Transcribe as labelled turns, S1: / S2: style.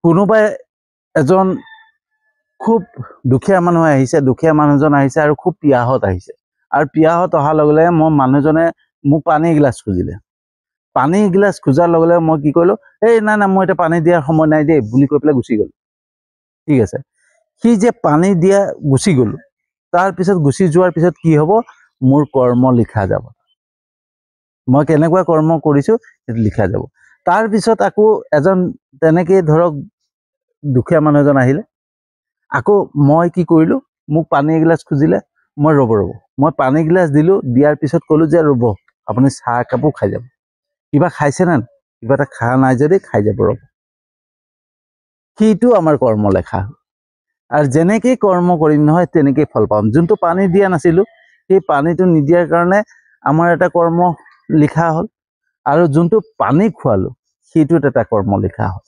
S1: কোনোবাই এজন খুব দুখীয়া মানুহ আহিছে, দুখীয়া মানুহজন আহিছে আৰু খুব পিয়াহত আহিছে, আৰু পিয়াহত অহাৰ লগে লগে মই মানুহজনে মোক পানী এগিলাচ খুজিলে। পানী এগিলাচ খোজাৰ লগে লগে মই কি কৰিলোঁ, এই নাই নাই মই এতিয়া পানী দিয়াৰ সময় নাই দেই বুলি কৈ পেলাই গুচি গ'লোঁ। ঠিক আছে, সি যে পানী দিয়া গুচি গ'লোঁ, তাৰপিছত গুচি যোৱাৰ পিছত কি হ'ব, মোৰ কৰ্ম লিখা যাব। মই কেনেকুৱা কৰ্ম কৰিছোঁ সেইটো লিখা যাব। তাৰপিছত আকৌ এজন তেনেকৈ ধৰক দুখীয়া মানুহ এজন আহিলে, আকৌ মই কি কৰিলোঁ, মোক পানী এগিলাচ খুজিলে, মই ৰ'ব মই পানী গিলাচ দিলোঁ, দিয়াৰ পিছত ক'লোঁ যে ৰ'ব আপুনি চাহ একাপো খাই যাব, কিবা খাইছে নে কিবা এটা খা নাই যদি খাই যাব ৰ'ব। সেইটো আমাৰ কৰ্ম লেখা। আৰু যেনেকেই কৰ্ম কৰিম নহয় তেনেকেই ফল পাম। যোনটো পানী দিয়া নাছিলোঁ, সেই পানীটো নিদিয়াৰ কাৰণে আমাৰ এটা কৰ্ম লিখা হ'ল, আৰু যোনটো পানী খোৱালোঁ সেইটোত এটা কৰ্ম লিখা হ'ল।